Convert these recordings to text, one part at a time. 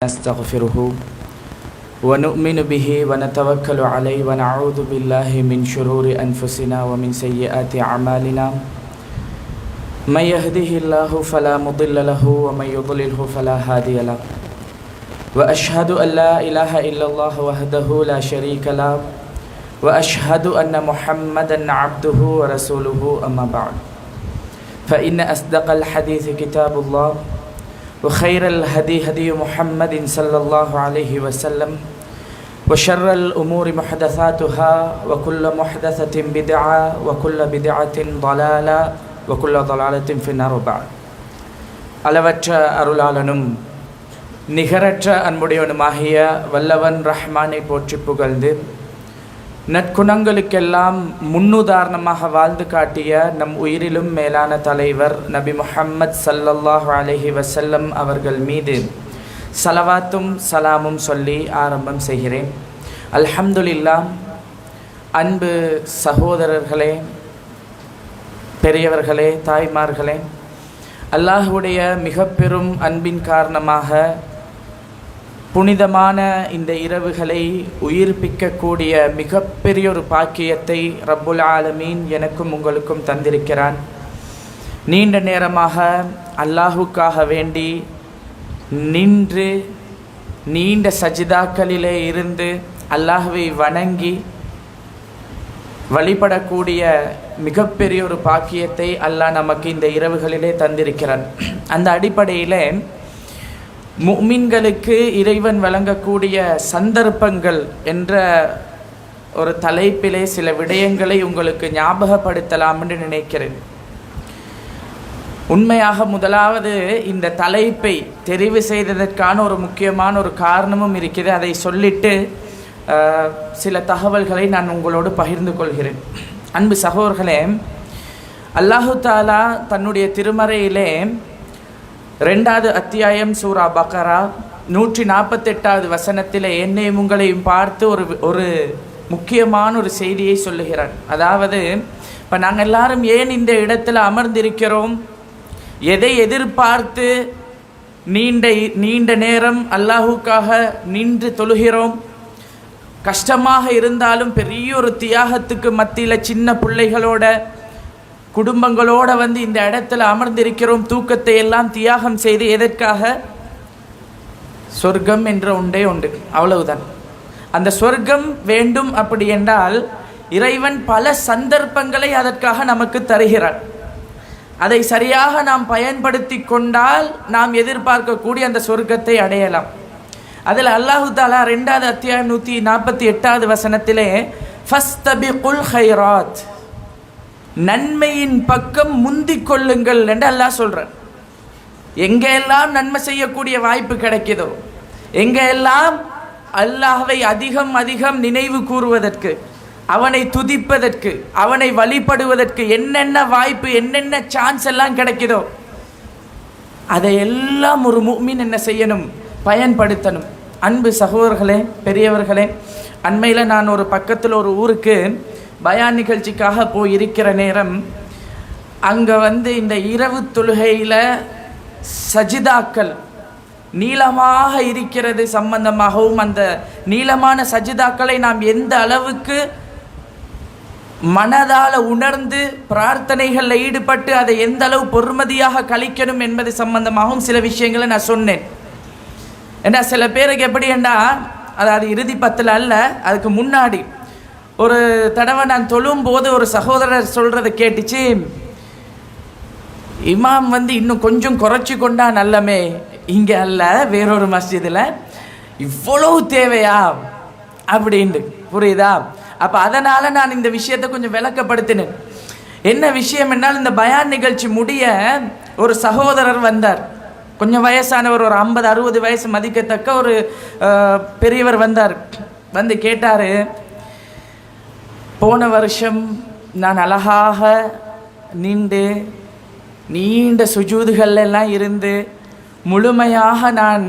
نستغفره ونؤمن به ونتوكل عليه ونعوذ بالله من شرور أنفسنا ومن سيئات أعمالنا من يهده الله فلا مضل له ومن يضلله فلا هادي له وأشهد أن لا إله إلا الله وحده لا شريك له وأشهد أن محمدا عبده ورسوله أما بعد فإن أصدق الحديث كتاب الله وخير الهدي هدي محمد صلى الله عليه وسلم وشر الأمور محدثاتها وكل محدثة بدعة وكل بدعة ضلالة وكل ضلالة في النار بعد அளவற்ற அருளாளனும் நிகரற்ற அன்புடையவனுமாகிய வல்லவன் ரஹ்மானை போற்றி புகழ்ந்து நற்குணங்களுக்கெல்லாம் முன்னுதாரணமாக வாழ்ந்து காட்டிய நம் உயிரிலும் மேலான தலைவர் நபி முஹம்மத் ஸல்லல்லாஹு அலைஹி வஸல்லம் அவர்கள் மீது ஸலவாத்தும் சலாமும் சொல்லி ஆரம்பம் செய்கிறேன். அல்ஹம்துலில்லாஹ். அன்பு சகோதரர்களே, பெரியவர்களே, தாய்மார்களே, அல்லாஹ்வுடைய மிக பெரும் அன்பின் காரணமாக புனிதமான இந்த இரவுகளை உயிர்ப்பிக்கக்கூடிய மிகப்பெரிய ஒரு பாக்கியத்தை ரப்புல் ஆலமீன் எனக்கும் உங்களுக்கும் தந்திருக்கிறான். நீண்ட நேரமாக அல்லாஹுக்காக வேண்டி நின்று நீண்ட சஜிதாக்களிலே இருந்து அல்லாஹுவை வணங்கி வழிபடக்கூடிய மிகப்பெரிய ஒரு பாக்கியத்தை அல்லாஹ் நமக்கு இந்த இரவுகளிலே தந்திருக்கிறான். அந்த அடிப்படையில் முஃமின்களுக்கு இறைவன் வழங்கக்கூடிய சந்தர்ப்பங்கள் என்ற ஒரு தலைப்பிலே சில விடயங்களை உங்களுக்கு ஞாபகப்படுத்தலாம் என்று நினைக்கிறேன். உண்மையாக முதலாவது இந்த தலைப்பை தெரிவு செய்ததற்கான ஒரு முக்கியமான ஒரு காரணமும் இருக்கிறது. அதை சொல்லிட்டு சில தகவல்களை நான் உங்களோடு பகிர்ந்து கொள்கிறேன். அன்பு சகோதரர்களே, அல்லாஹு தாலா தன்னுடைய திருமறையிலே 2வது அத்தியாயம் சூரா பக்ரா 148வது வசனத்தில் என்னையும் உங்களையும் பார்த்து ஒரு முக்கியமான ஒரு செய்தியை சொல்லுகிறார். அதாவது, இப்போ நாங்கள் எல்லாரும் ஏன் இந்த இடத்துல அமர்ந்திருக்கிறோம், எதை எதிர்பார்த்து நீண்ட நேரம் அல்லாஹுக்காக நின்று தொழுகிறோம், கஷ்டமாக இருந்தாலும் பெரிய ஒரு தியாகத்துக்கு மத்தியில் சின்ன பிள்ளைகளோட குடும்பங்களோடு வந்து இந்த இடத்துல அமர்ந்திருக்கிறோம், தூக்கத்தை எல்லாம் தியாகம் செய்து எதற்காக? சொர்க்கம் என்ற ஒன்றே உண்டு, அவ்வளவுதான். அந்த சொர்க்கம் வேண்டும் அப்படி என்றால் இறைவன் பல சந்தர்ப்பங்களை அதற்காக நமக்கு தருகிறார். அதை சரியாக நாம் பயன்படுத்தி கொண்டால் நாம் எதிர்பார்க்கக்கூடிய அந்த சொர்க்கத்தை அடையலாம். அதில் அல்லாஹு தாலா 2வது அத்தியாயம் 148வது வசனத்திலே ஃபஸ்தபிகுல் ஹைராத், நன்மையின் பக்கம் முந்திக் கொள்ளுங்கள் என்று அல்லாஹ் சொல்கிறார். எங்கெல்லாம் நன்மை செய்யக்கூடிய வாய்ப்பு கிடைக்குதோ, எங்கெல்லாம் அல்லாஹ்வை அதிகம் அதிகம் நினைவு கூறுவதற்கு, அவனை துதிப்பதற்கு, அவனை வழிபடுவதற்கு என்னென்ன வாய்ப்பு, என்னென்ன சான்ஸ் எல்லாம் கிடைக்குதோ அதையெல்லாம் ஒரு முஃமின் என்ன செய்யணும்? பயன்படுத்தணும். அன்பு சகோதரர்களே, பெரியவர்களே, அண்மையில் நான் ஒரு பக்கத்தில் ஒரு ஊருக்கு பயான் நிகழ்ச்சிக்காக போயிருக்கிற நேரம் அங்கே வந்து இந்த இரவு தொழுகையில் சஜிதாக்கள் நீளமாக இருக்கிறது சம்பந்தமாகவும், அந்த நீளமான சஜிதாக்களை நாம் எந்த அளவுக்கு மனதால் உணர்ந்து பிரார்த்தனைகளில் ஈடுபட்டு அதை எந்த அளவு பொறுமதியாக கழிக்கணும் என்பது சம்பந்தமாகவும் சில விஷயங்களை நான் சொன்னேன். ஏன்னா சில பேருக்கு எப்படி என்றால், அதாவது இறுதி 10 அல்ல, அதுக்கு முன்னாடி ஒரு தடவை நான் தொழும்போது ஒரு சகோதரர் சொல்கிறத கேட்டுச்சு, இமாம் வந்து இன்னும் கொஞ்சம் குறைச்சி கொண்டா நல்லமே, இங்கே அல்ல வேறொரு மஸ்ஜிதில், இவ்வளவு தேவையா அப்படின்ட்டு. புரியுதா? அப்போ அதனால் நான் இந்த விஷயத்தை கொஞ்சம் விளக்கப்படுத்தினேன். என்ன விஷயம் என்றால், இந்த பயான் நிகழ்ச்சி முடிய ஒரு சகோதரர் வந்தார். கொஞ்சம் வயசானவர், ஒரு 50-60 வயசு மதிக்கத்தக்க ஒரு பெரியவர் வந்தார். வந்து கேட்டார், போன வருஷம் நான் அழகாக நீண்ட சுஜூதுகள் எல்லாம் இருந்து முழுமையாக நான்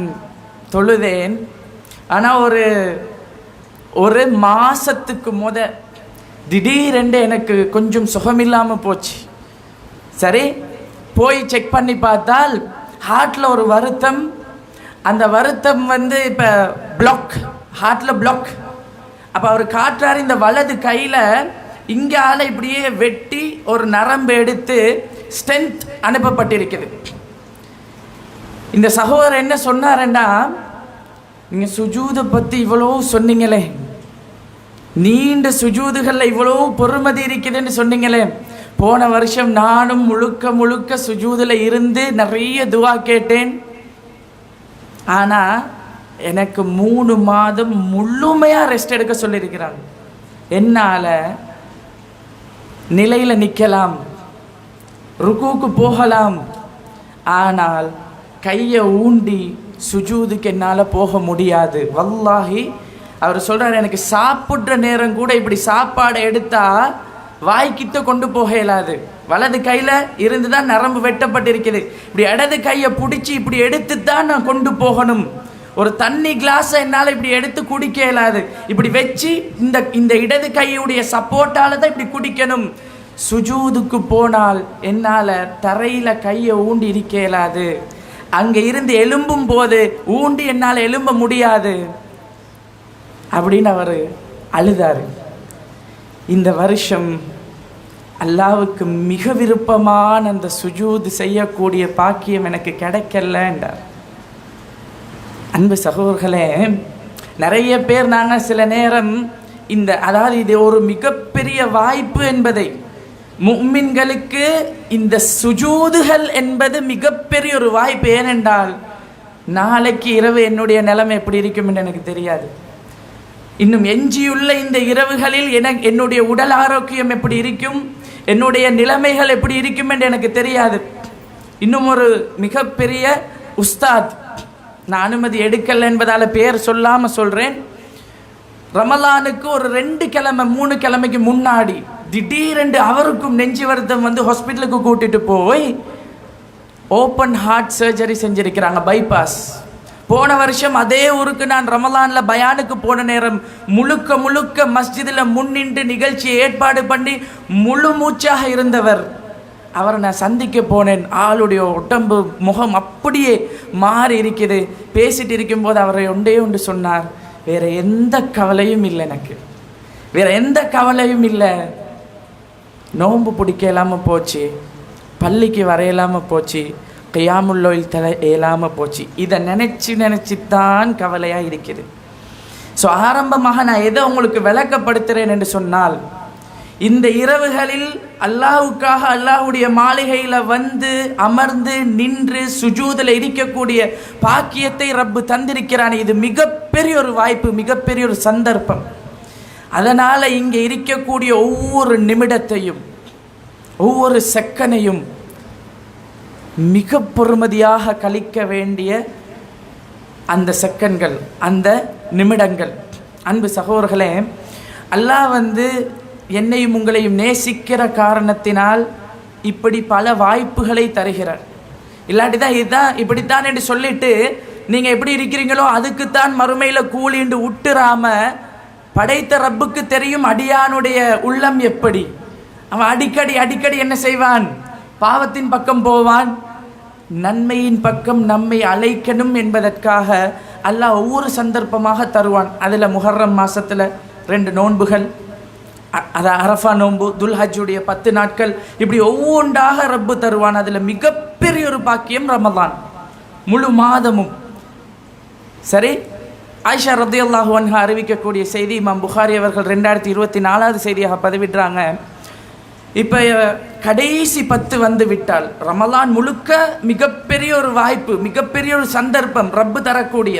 தொழுதேன். ஆனால் ஒரு மாதத்துக்கு திடீரென்று எனக்கு கொஞ்சம் சுகமில்லாமல் போச்சு. சரி, போய் செக் பண்ணி பார்த்தால் ஹார்ட்டில் ஒரு வருத்தம், அந்த வருத்தம் வந்து இப்போ பிளாக், ஹார்ட்டில் பிளாக். அப்போ அவர் காட்டுறாரு, இந்த வலது கையில் இங்கால இப்படியே வெட்டி ஒரு நரம்பு எடுத்து ஸ்டென்ட் அனுப்பப்பட்டிருக்குது. இந்த சகோதரர் என்ன சொன்னாருன்னா, நீங்கள் சுஜூதை பற்றி இவ்வளோ சொன்னீங்களே, நீண்ட சுஜூதுகளில் இவ்வளோ பொறுமதி இருக்குதுன்னு சொன்னீங்களே, போன வருஷம் நானும் முழுக்க முழுக்க சுஜூதில் இருந்து நிறைய துவா கேட்டேன். ஆனால் எனக்கு 3 மாதம் முழுமையாக ரெஸ்ட் எடுக்க சொல்லியிருக்கிறாங்க. என்னால் நிலையில் நிற்கலாம், ருக்குக்கு போகலாம், ஆனால் கையை ஊண்டி சுஜூதுக்கு என்னால் போக முடியாது. வல்லாஹி அவர் சொல்கிறார், எனக்கு சாப்பிட்ற நேரம் கூட இப்படி சாப்பாடை எடுத்தால் வாய்க்கிட்ட கொண்டு போக இயலாது. வலது கையில் இருந்து தான் நரம்பு வெட்டப்பட்டிருக்குது. இப்படி இடது கையை பிடிச்சி இப்படி எடுத்து தான் நான் கொண்டு போகணும். ஒரு தண்ணி கிளாஸை என்னால் இப்படி எடுத்து குடிக்க இயலாது. இப்படி வச்சு இந்த இடது கையுடைய சப்போர்ட்டால் தான் இப்படி குடிக்கணும். சுஜூதுக்கு போனால் என்னால் தரையில் கையை ஊண்டி இருக்க இயலாது. அங்கே இருந்து எலும்பும் போது ஊண்டி என்னால் எலும்ப முடியாது அப்படின்னு அவர் அழுதார். இந்த வருஷம் அல்லாவுக்கு மிக விருப்பமான அந்த சுஜூது செய்யக்கூடிய பாக்கியம் எனக்கு கிடைக்கல என்றார். அன்பு சகோதரர்களே, நிறைய பேர் நாங்கள் சில நேரம் அதாவது இது ஒரு மிகப்பெரிய வாய்ப்பு என்பதை, முஃமின்களுக்கு இந்த சுஜூதுகள் என்பது மிகப்பெரிய ஒரு வாய்ப்பு. ஏனென்றால் நாளைக்கு இரவு என்னுடைய நிலைமை எப்படி இருக்கும் என்று எனக்கு தெரியாது. இன்னும் எஞ்சியுள்ள இந்த இரவுகளில் என்னுடைய உடல் ஆரோக்கியம் எப்படி இருக்கும், என்னுடைய நிலைமைகள் எப்படி இருக்கும் என்று எனக்கு தெரியாது. இன்னும் ஒரு மிகப்பெரிய உஸ்தாத், நான் அனுமதி எடுக்கல என்பதால் பேர் சொல்லாமல் சொல்கிறேன், ரமலானுக்கு ஒரு 2 கிழமை 3 கிழமைக்கு முன்னாடி திடீரென்று அவருக்கும் நெஞ்சு வருத்தம் வந்து ஹாஸ்பிட்டலுக்கு கூட்டிட்டு போய் ஓப்பன் ஹார்ட் சர்ஜரி செஞ்சிருக்கிறாங்க, பைபாஸ். போன வருஷம் அதே ஊருக்கு நான் ரமலானில் பயானுக்கு போன நேரம் முழுக்க முழுக்க மஸ்ஜிதில் முன்னின்று நிகழ்ச்சியை ஏற்பாடு பண்ணி முழு மூச்சாக இருந்தவர். அவரை நான் சந்திக்க போனேன். ஆளுடைய உடம்பு முகம் அப்படியே மாறி இருக்குது. பேசிட்டு இருக்கும்போது அவரை ஒன்று சொன்னார், வேறு எந்த கவலையும் இல்லை, எனக்கு வேறு எந்த கவலையும் இல்லை. நோன்பு பிடிக்க இல்லாமல் போச்சு, பள்ளிக்கு வரையலாமல் போச்சு, கியாமுல்லோயில் தலை இயலாமல் போச்சு. இதை நினச்சித்தான் கவலையாக இருக்குது. ஸோ ஆரம்பமாக நான் எதை உங்களுக்கு விளக்கப்படுத்துகிறேன் என்று சொன்னால், இந்த இரவுகளில் அல்லாஹ்வுக்காக அல்லாஹ்வுடைய மாளிகையில் வந்து அமர்ந்து நின்று சுஜூதில் இருக்கக்கூடிய பாக்கியத்தை ரப்பு தந்திருக்கிறான். இது மிகப்பெரிய ஒரு வாய்ப்பு, மிகப்பெரிய ஒரு சந்தர்ப்பம். அதனால் இங்கே இருக்கக்கூடிய ஒவ்வொரு நிமிடத்தையும் ஒவ்வொரு செகண்டையும் மிக பொறுமதியாக கழிக்க வேண்டிய அந்த செகண்ட்கள், அந்த நிமிடங்கள். அன்பு சகோதரர்களே, அல்லாஹ் வந்து என்னையும் உங்களையும் நேசிக்கிற காரணத்தினால் இப்படி பல வாய்ப்புகளை தருகிறார். இல்லாட்டி தான் இதுதான் இப்படித்தான் என்று சொல்லிட்டு நீங்கள் எப்படி இருக்கிறீங்களோ அதுக்குத்தான் மறுமையில் கூலிண்டு விட்டுறாம, படைத்த ரப்புக்கு தெரியும் அடியானுடைய உள்ளம் எப்படி. அவன் அடிக்கடி என்ன செய்வான், பாவத்தின் பக்கம் போவான். நன்மையின் பக்கம் நம்மை அழைக்கணும் என்பதற்காக அல்லாஹ் ஒவ்வொரு சந்தர்ப்பமாக தருவான். அதில் முஹர்ரம் மாதத்தில் 2 நோன்புகள், அது அரஃபா நோன்பு, துல்ஹஜ்ஜுடைய 10 நாட்கள், இப்படி ஒவ்வொன்றாக ரப்பு தருவான். அதில் மிகப்பெரிய ஒரு பாக்கியம் ரமலான், முழு மாதமும். சரி, ஆயிஷா ரலியல்லாஹு அன்ஹா அறிவிக்கக்கூடிய செய்தி இமாம் புகாரி அவர்கள் 2024வது செய்தியாக பதிவிடுறாங்க. இப்போ கடைசி 10 வந்து விட்டால் ரமலான் முழுக்க மிகப்பெரிய ஒரு வாய்ப்பு, மிகப்பெரிய ஒரு சந்தர்ப்பம் ரப்பு தரக்கூடிய.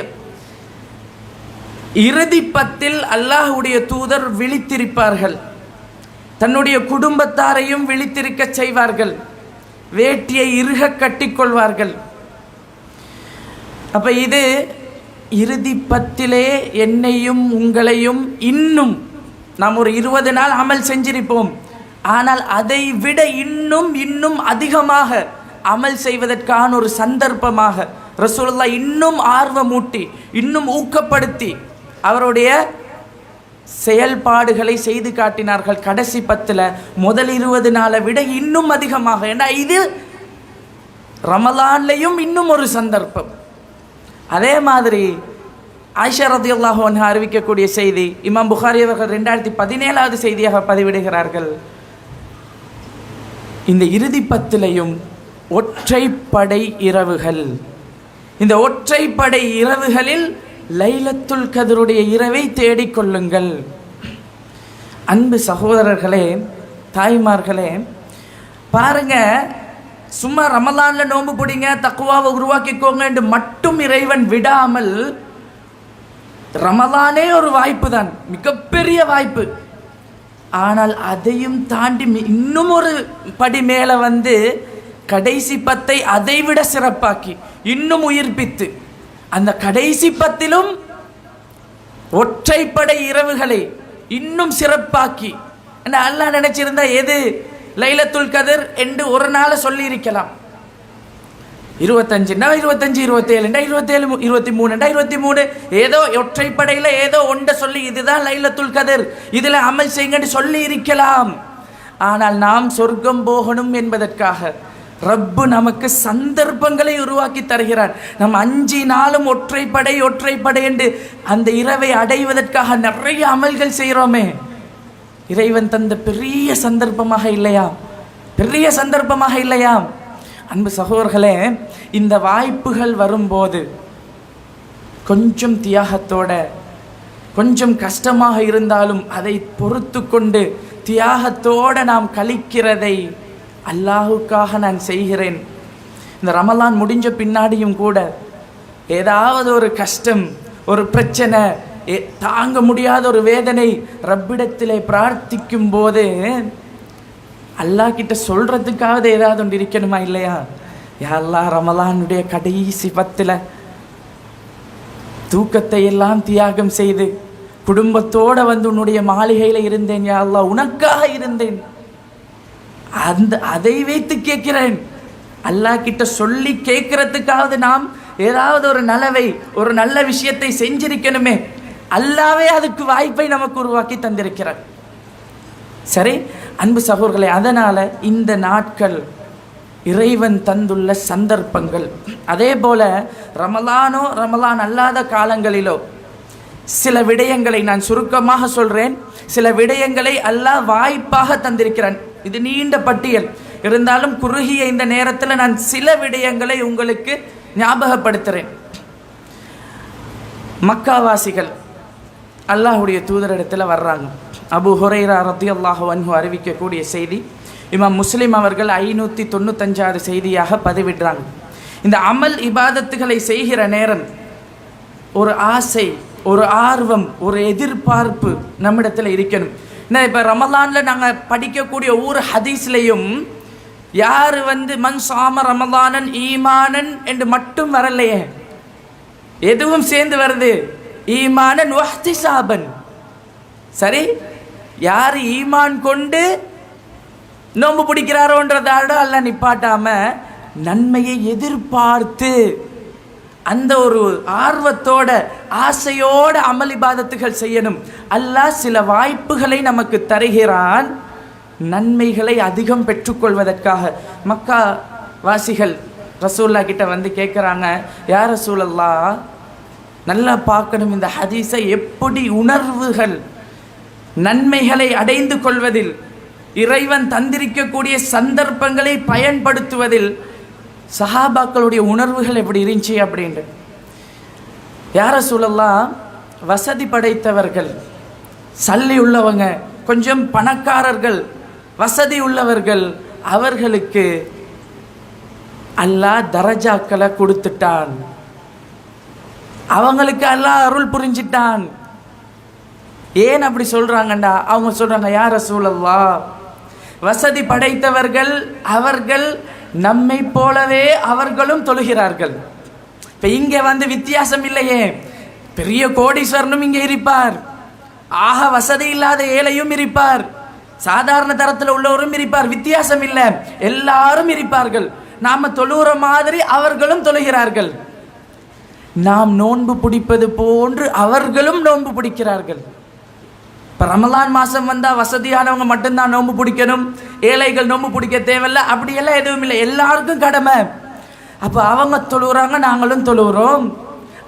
இறுதி 10ல் அல்லாஹ்வுடைய தூதர் விழித்திருப்பார்கள், தன்னுடைய குடும்பத்தாரையும் விழித்திருக்க செய்வார்கள், வேட்டியை இறுக கட்டிக்கொள்வார்கள். அப்போ இது இறுதி 10லே என்னையும் உங்களையும் இன்னும் நாம் ஒரு 20 நாள் அமல் செஞ்சிருப்போம். ஆனால் அதை விட இன்னும் அதிகமாக அமல் செய்வதற்கான ஒரு சந்தர்ப்பமாக ரசூலுல்லாஹ் இன்னும் ஆர்வமூட்டி, இன்னும் ஊக்கப்படுத்தி அவருடைய செயல்பாடுகளை செய்து காட்டினார்கள். கடைசி 10ல் முதல் 20 நாளை விட இன்னும் அதிகமாக. ஏன்னா இது ரமலான்லையும் இன்னும் ஒரு சந்தர்ப்பம், அதே மாதிரி ஆயிஷா ரலியல்லாஹு அன்ஹா அறிவிக்கக்கூடிய செய்தி இமாம் புகாரி அவர்கள் 2017வது செய்தியாக பதிவிடுகிறார்கள். இந்த இறுதி 10லையும் ஒற்றைப்படை இரவுகள், இந்த ஒற்றைப்படை இரவுகளில் லைலத்துல் கத்ருடைய இரவை தேடிக்கொள்ளுங்கள். அன்பு சகோதரர்களே, தாய்மார்களே, பாருங்க, சும்மா ரமலான்ல நோன்பு பிடிங்க, தக்குவாவை உருவாக்கிக்கோங்க என்று மட்டும் இறைவன் விடாமல், ரமலானே ஒரு வாய்ப்பு தான், மிகப்பெரிய வாய்ப்பு. ஆனால் அதையும் தாண்டி இன்னும் ஒரு படி மேலே வந்து கடைசி 10ஐ அதைவிட சிறப்பாக்கி இன்னும் உயிர்ப்பித்து அந்த கடைசி 10லும் ஒற்றைப்படை இரவுகளை இன்னும் சிறப்பாக்கி, அல்லாஹ் நினைச்சிருந்தா எது லைலத்துல் கத்ர் என்று ஒரு நாளை சொல்லி இருக்கலாம். 25, 25, 27, 27, 23, 23, ஏதோ ஒற்றைப்படையில் ஏதோ ஒன்றை சொல்லி இதுதான் லைலத்துல் கத்ர், இதில் அமல் செய்யுங்கன்னு சொல்லி இருக்கலாம். ஆனால் நாம் சொர்க்கம் போகணும் என்பதற்காக ரப்பு நமக்கு சந்தர்ப்பங்களை உருவாக்கி தருகிறார். நம் 5 நாளும் ஒற்றைப்படை என்று அந்த இரவை அடைவதற்காக நிறைய அமல்கள் செய்கிறோமே. இறைவன் தந்த பெரிய சந்தர்ப்பமாக இல்லையா? பெரிய சந்தர்ப்பமாக இல்லையா? அன்பு சகோதரர்களே, இந்த வாய்ப்புகள் வரும்போது கொஞ்சம் தியாகத்தோட, கொஞ்சம் கஷ்டமாக இருந்தாலும் அதை பொறுத்து கொண்டு தியாகத்தோட நாம் கழிக்கிறதை அல்லாஹுக்காக நான் செய்கிறேன். இந்த ரமலான் முடிஞ்ச பின்னாடியும் கூட ஏதாவது ஒரு கஷ்டம், ஒரு பிரச்சனை, தாங்க முடியாத ஒரு வேதனை ரப்பிடத்திலே பிரார்த்திக்கும் போது அல்லாஹ் கிட்ட சொல்றதுக்காவது ஏதாவது ஒன்று இருக்கணுமா இல்லையா? யா அல்லாஹ், ரமலானுடைய கடைசி 10ல் தூக்கத்தை எல்லாம் தியாகம் செய்து குடும்பத்தோடு வந்து உன்னுடைய மாளிகையில் இருந்தேன். யா அல்லாஹ், உனக்காக இருந்தேன். அதை வைத்து கேட்கிறேன். அல்லாஹ் கிட்ட சொல்லி கேட்கறதுக்காவது நாம் ஏதாவது ஒரு நலவை, ஒரு நல்ல விஷயத்தை செஞ்சிருக்கணுமே. அல்லாவே அதுக்கு வாய்ப்பை நமக்கு உருவாக்கி தந்திருக்கிறார். சரி அன்பு சகோதரர்களே, அதனால இந்த நாட்கள் இறைவன் தந்துள்ள சந்தர்ப்பங்கள். அதே போல ரமலானோ ரமலான் அல்லாத காலங்களிலோ சில விடயங்களை நான் சுருக்கமாக சொல்றேன். சில விடயங்களை அல்லாஹ் வாய்ப்பாக தந்திருக்கிறான். இது நீண்ட பட்டியல் இருந்தாலும் குறுகிய இந்த நேரத்தில் நான் சில விடயங்களை உங்களுக்கு ஞாபகப்படுத்துகிறேன். மக்காவாசிகள் அல்லாஹுடைய தூதரிடத்தில் வர்றாங்க. அபு ஹுரைரா ரலியல்லாஹு அன்ஹு அறிவிக்கக்கூடிய செய்தி இமாம் முஸ்லிம் அவர்கள் 595வது செய்தியாக பதிவிடுறாங்க. இந்த அமல் இபாதத்துகளை செய்கிற நேரம் ஒரு ஆசை, ஒரு ஆர்வம், ஒரு எதிர்பார்ப்பு நம்மிடத்தில் இருக்கணும். இப்போ ரமலானில் நாங்கள் படிக்கக்கூடிய ஒவ்வொரு ஹதீஸ்லையும் யார் வந்து மன் சாம ரமலானன் ஈமானன் என்று மட்டும் வரலையே, எதுவும் சேர்ந்து வருது. ஈமானன் வஹ்திசாபன். சரி, யார் ஈமான் கொண்டு நோன்பு பிடிக்கிறாரோன்றதாட அல்ல நிப்பாட்டாம நன்மையை எதிர்பார்த்து அந்த ஒரு ஆர்வத்தோட ஆசையோட அமல் இபாதத்துகள் செய்யணும். அல்லாஹ் சில வாய்ப்புகளை நமக்கு தருகிறான், நன்மைகளை அதிகம் பெற்றுக்கொள்வதற்காக. மக்கா வாசிகள் ரசூல்லா கிட்ட வந்து கேட்குறாங்க, யா ரசூலல்லாஹ், நல்லா பார்க்கணும் இந்த ஹதீஸை, எப்படி உணர்வுகள் நன்மைகளை அடைந்து கொள்வதில், இறைவன் தந்திருக்கக்கூடிய சந்தர்ப்பங்களை பயன்படுத்துவதில் சஹாபாக்களுடைய உணர்வுகள் எப்படி இருந்துச்சு அப்படின்ட்டு. யா ரசூலல்லாஹ், வசதி படைத்தவர்கள், சல்லி உள்ளவங்க, கொஞ்சம் பணக்காரர்கள், வசதி உள்ளவர்கள், அவர்களுக்கு அல்லாஹ் தரஜாக்களை கொடுத்துட்டான், அவங்களுக்கு அல்லாஹ் அருள் புரிஞ்சிட்டான். ஏன் அப்படி சொல்றாங்கண்டா, அவங்க சொல்றாங்க, யா ரசூலல்லாஹ், வசதி படைத்தவர்கள் அவர்கள் நம்மை போலவே அவர்களும் தொழுகிறார்கள். இப்ப இங்க வந்து வித்தியாசம் இல்லையே, பெரிய கோடீஸ்வரனும் இங்கே இருப்பார், ஆக வசதி இல்லாத ஏழையும் இருப்பார், சாதாரண தரத்தில் உள்ளவரும் இருப்பார், வித்தியாசம் இல்லை, எல்லாரும் இருப்பார்கள். நாம தொழுகிற மாதிரி அவர்களும் தொழுகிறார்கள். நாம் நோன்பு பிடிப்பது போன்று அவர்களும் நோன்பு பிடிக்கிறார்கள். இப்போ ரமலான் மாதம் வந்தால் வசதியானவங்க மட்டும்தான் நோன்பு பிடிக்கணும், ஏழைகள் நோன்பு பிடிக்க தேவையில்லை, அப்படியெல்லாம் எதுவும் இல்லை, எல்லாருக்கும் கடமை. அப்போ அவங்க தொழுகிறாங்க, நாங்களும் தொழுகிறோம்.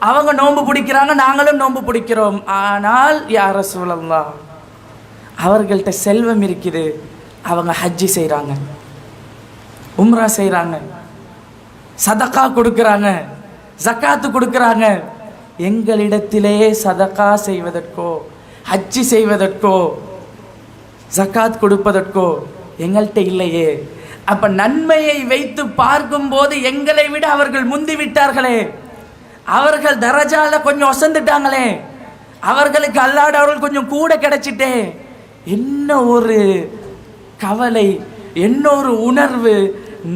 அவங்க நோன்பு பிடிக்கிறாங்க, நாங்களும் நோன்பு பிடிக்கிறோம். ஆனால் யா ரசூலல்லாஹ், அவர்கள்ட்ட செல்வம் இருக்குது, அவங்க ஹஜ்ஜி செய்கிறாங்க, உம்ரா செய்கிறாங்க, சதக்கா கொடுக்குறாங்க, ஜக்காத்து கொடுக்குறாங்க. எங்களிடத்திலே சதக்கா செய்வதற்கோ ஹஜ்ஜி செய்வதற்கோ ஜக்காத் கொடுப்பதற்கோ எங்கள்கிட்ட இல்லையே. அப்ப நன்மையை வைத்து பார்க்கும்போது எங்களை விட அவர்கள் முந்தி விட்டார்களே, அவர்கள் தரஜால கொஞ்சம் ஒசந்துட்டாங்களே, அவர்களுக்கு அல்லாஹ் அவர்கள் கொஞ்சம் கூட கிடைச்சிட்டே. என்ன ஒரு கவலை, என்ன ஒரு உணர்வு,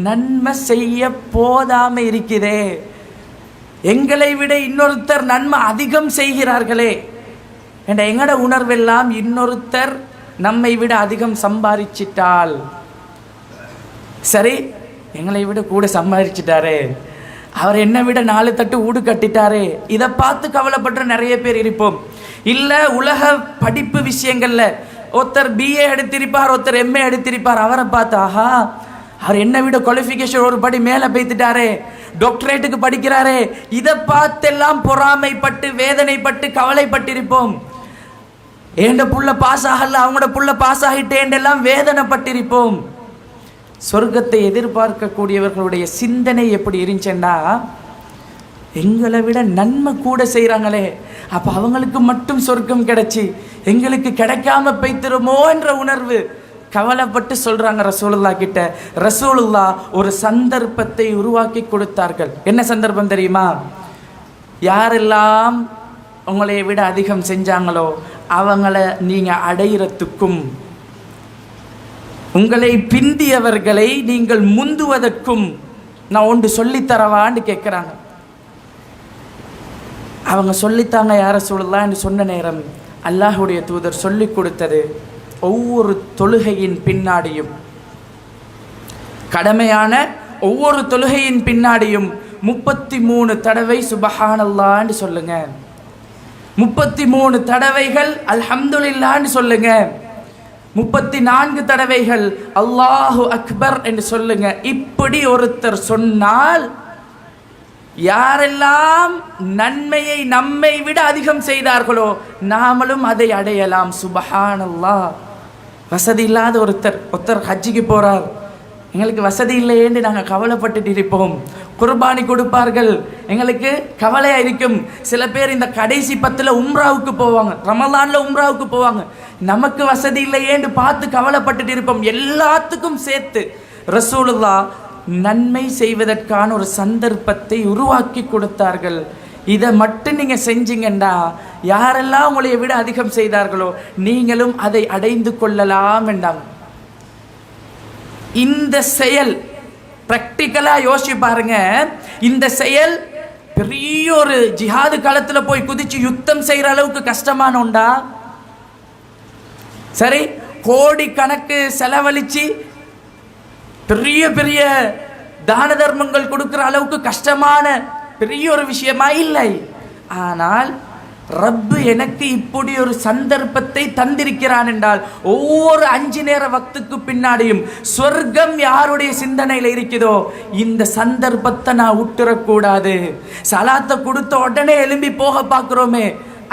நன்மை செய்ய போதாம இருக்குதே, எங்களை விட இன்னொருத்தர் நன்மை அதிகம் செய்கிறார்களே என்ற எங்கட உணர்வெல்லாம் இன்னொருத்தர் நம்மை விட அதிகம் சம்பாதிச்சிட்டால் சரி, எங்களை விட கூட சம்பாதிச்சிட்டாரே, அவர் என்னை விட 4 தட்டு ஊடு கட்டிட்டாரே, இதை பார்த்து கவலைப்படுற நிறைய பேர் இருப்போம். இல்லை உலக படிப்பு விஷயங்கள்ல ஒருத்தர் பிஏ எடுத்திருப்பார், ஒருத்தர் எம்ஏ எடுத்திருப்பார், அவரை பார்த்து ஆஹா அவர் என்னை விட குவாலிஃபிகேஷன் ஒரு படி மேலே போய்த்துட்டாரே, டாக்டரேட்டுக்கு படிக்கிறாரே, இதை பார்த்தெல்லாம் பொறாமைப்பட்டு வேதனைப்பட்டு கவலைப்பட்டிருப்போம். ஏண்ட புள்ள பாஸ் ஆகல, அவங்களோட புள்ள பாஸ் ஆகிட்டேண்டெல்லாம் வேதனைப்பட்டிருப்போம். சொர்க்கத்தை எதிர்பார்க்கக்கூடியவர்களுடைய சிந்தனை எப்படி இருந்துச்சுன்னா, எங்களை விட நன்மை கூட செய்கிறாங்களே, அப்போ அவங்களுக்கு மட்டும் சொர்க்கம் கிடைச்சி எங்களுக்கு கிடைக்காம போய்த்திருமோ என்ற உணர்வு, கவலைப்பட்டு சொல்கிறாங்க ரசூலுல்லாஹ் கிட்ட. ரசூலுல்லாஹ் ஒரு சந்தர்ப்பத்தை உருவாக்கி கொடுத்தார்கள். என்ன சந்தர்ப்பம் தெரியுமா? யாரெல்லாம் உங்களை விட அதிகம் செஞ்சாங்களோ அவங்கள நீங்கள் அடையிறதுக்கும், உங்களை பிந்தியவர்களை நீங்கள் முந்துவதற்கும் நான் ஒன்று சொல்லித்தரவான்னு கேட்குறாங்க. அவங்க சொல்லித்தாங்க யார சொல்லலாம் என்று சொன்ன நேரம் அல்லாஹுடைய தூதர் சொல்லி கொடுத்தது, ஒவ்வொரு தொழுகையின் பின்னாடியும், கடமையான ஒவ்வொரு தொழுகையின் பின்னாடியும் 33 தடவை சுபஹானல்லாஹ்னு சொல்லுங்க, 33 தடவைகள் அல்ஹம்துலில்லாஹ்னு சொல்லுங்க, 34 தடவைகள் அல்லாஹு அக்பர் என்று சொல்லுங்க. இப்படி ஒருத்தர் சொன்னால் யாரெல்லாம் நன்மையை நம்மை விட அதிகம் செய்தார்களோ நாமளும் அதை அடையலாம். சுபஹானல்லாஹ். வசதி இல்லாத ஒருத்தர் ஹஜ்ஜிக்கு போறார், எங்களுக்கு வசதி இல்லையேன்னு நாங்கள் கவலைப்பட்டுட்டு இருப்போம். குர்பானி கொடுப்பார்கள், எங்களுக்கு கவலையா இருக்கும். சில பேர் இந்த கடைசி 10 உம்ராவுக்கு போவாங்க, ரமலான்ல உம்ராவுக்கு போவாங்க, நமக்கு வசதி இல்லையேன்னு பார்த்து கவலைப்பட்டுட்டு இருப்போம். எல்லாத்துக்கும் சேர்த்து ரசூலுல்லாஹ் நன்மை செய்வதற்கான ஒரு சந்தர்ப்பத்தை உருவாக்கி கொடுத்தார்கள். இதை மட்டும் நீங்க செஞ்சீங்கன்னா யாரெல்லாம் உங்களை விட அதிகம் செய்தார்களோ நீங்களும் அதை அடைந்து கொள்ளலாம் என்றாங்க. இந்த செயல் பிராக்டிக்கலா யோசிச்சு பாருங்க. இந்த செயல் பெரிய ஒரு ஜிஹாது காலத்துல போய் குதிச்சு யுத்தம் செய்யற அளவுக்கு கஷ்டமான உண்டா? சரி, கோடி கணக்கு செலவழிச்சு பெரிய பெரிய தான தர்மங்கள் கொடுக்கிற அளவுக்கு கஷ்டமான பெரிய ஒரு விஷயமா இல்லை. ஆனால் ரப்பு எனக்கு இப்படி ஒரு சந்தர்ப்பத்தை தந்திருக்கிறான் என்றால் ஒவ்வொரு 5 நேர வக்துக்கு பின்னாடியும் சொர்க்கம் யாருடைய சிந்தனையில் இருக்குதோ இந்த சந்தர்ப்பத்தை நான் விட்டுறக்கூடாது. சலாத்தை கொடுத்த உடனே எழும்பி போக பார்க்குறோமே,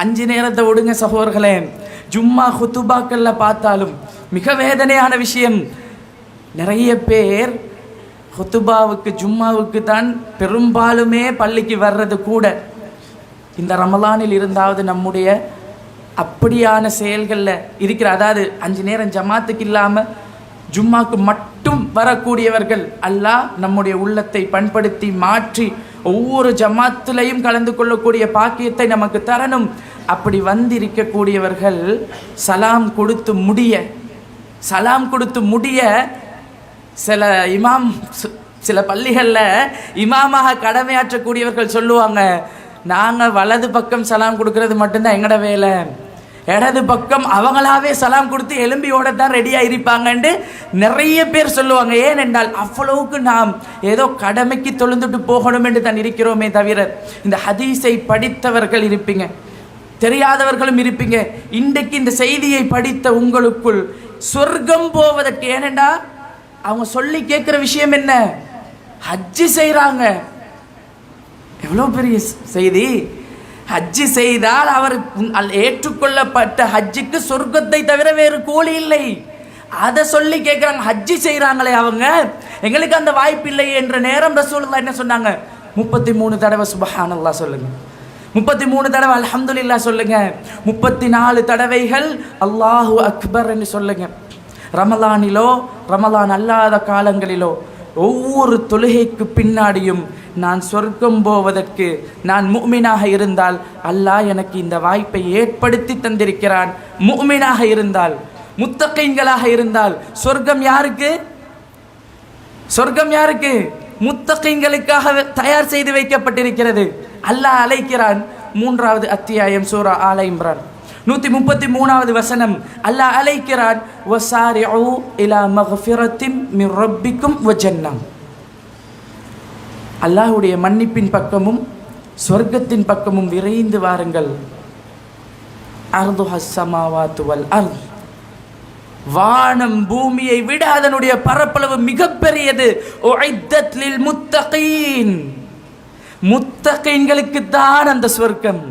5 நேரத்தை விடுங்க சகோதரர்களே. ஜும்மா ஹுத்துபாக்கள்ல பார்த்தாலும் மிக வேதனையான விஷயம். நிறைய பேர் ஹுத்துபாவுக்கு ஜும்மாவுக்கு தான் பெரும்பாலுமே பள்ளிக்கு வர்றது கூட. இந்த ரமலானில் இருந்தாவது நம்முடைய அப்படியான செயல்களில் இருக்கிற, அதாவது 5 நேரம் ஜமாத்துக்கு இல்லாமல் ஜும்மாக்கு மட்டும் வரக்கூடியவர்கள் அல்லாஹ் நம்முடைய உள்ளத்தை பண்படுத்தி மாற்றி ஒவ்வொரு ஜமாத்துலையும் கலந்து கொள்ளக்கூடிய பாக்கியத்தை நமக்கு தரணும். அப்படி வந்திருக்கக்கூடியவர்கள் சலாம் கொடுத்து முடிய சில இமாம், சில பள்ளிகளில் இமாமாக கடமையாற்றக்கூடியவர்கள் சொல்லுவாங்க, நாங்கள் வலது பக்கம் சலாம் கொடுக்கறது மட்டும்தான் எங்கட வேலை, இடது பக்கம் அவங்களாவே சலாம் கொடுத்து எலும்பியோட தான் ரெடியாக இருப்பாங்கன்ட்டு நிறைய பேர் சொல்லுவாங்க. ஏனென்றால் அவ்வளவுக்கு நாம் ஏதோ கடமைக்கு தொழுந்துட்டு போகணும் என்று தான் இருக்கிறோமே தவிர, இந்த ஹதீஸை படித்தவர்கள் இருப்பீங்க, தெரியாதவர்களும் இருப்பீங்க. இன்றைக்கு இந்த செய்தியை படித்த உங்களுக்குள் சொர்க்கம் போவதற்கு, ஏனெண்டா அவங்க சொல்லி கேட்குற விஷயம் என்ன? ஹஜ்ஜி செய்கிறாங்க, எவ்வளோ பெரிய செய்தி. ஹஜ்ஜி செய்தால் அவர் ஏற்றுக்கொள்ளப்பட்ட ஹஜ்ஜுக்கு சொர்க்கத்தை தவிர வேறு கூலி இல்லை. அதை சொல்லி கேட்குறாங்க. ஹஜ்ஜி செய்கிறாங்களே அவங்க, எங்களுக்கு அந்த வாய்ப்பு இல்லை என்ற நேரம் ரசூலுல்லாஹ் என்ன சொன்னாங்க? 33 தடவை சுப்ஹானல்லாஹ் சொல்லுங்க, 33 தடவை அல்ஹம்துலில்லாஹ் சொல்லுங்க, 34 தடவைகள் அல்லாஹு அக்பர் என்று சொல்லுங்க. ரமலானிலோ ரமலான் அல்லாத காலங்களிலோ ஒவ்வொரு தொழுகைக்கு பின்னாடியும் நான் சொர்க்கம் போவதற்கு நான் முஃமினாக இருந்தால் அல்லாஹ் எனக்கு இந்த வாய்ப்பை ஏற்படுத்தி தந்திருக்கிறான். முஃமினாக இருந்தால், முத்தகீன்களாக இருந்தால் சொர்க்கம் யாருக்கு? சொர்க்கம் யாருக்கு? முத்தகீன்களுக்காக தயார் செய்து வைக்கப்பட்டிருக்கிறது. அல்லாஹ் அழைக்கிறான். 3வது அத்தியாயம் சூரா ஆல இம்ரான் 133வது வசனம். அல்லாஹ் அழைக்கிறான், வசாரிஉ இலா மக்ஃபிரத்தின் மிர் ரப்பிக்கும் வ ஜன்னah. அல்லாஹ்வுடைய மன்னிப்பின் பக்கமும் சொர்க்கத்தின் பக்கமும் விரைந்து வாருங்கள். அர்துஹஸ் ஸமாவாத்து வல் அர்த், வானம் பூமியை விட அதனுடைய பரப்பளவு மிகப்பெரியது. உஇத்தத் லில் முத்தகீன், முத்தகீன்களுக்கு தான் அந்த சொர்க்கம்.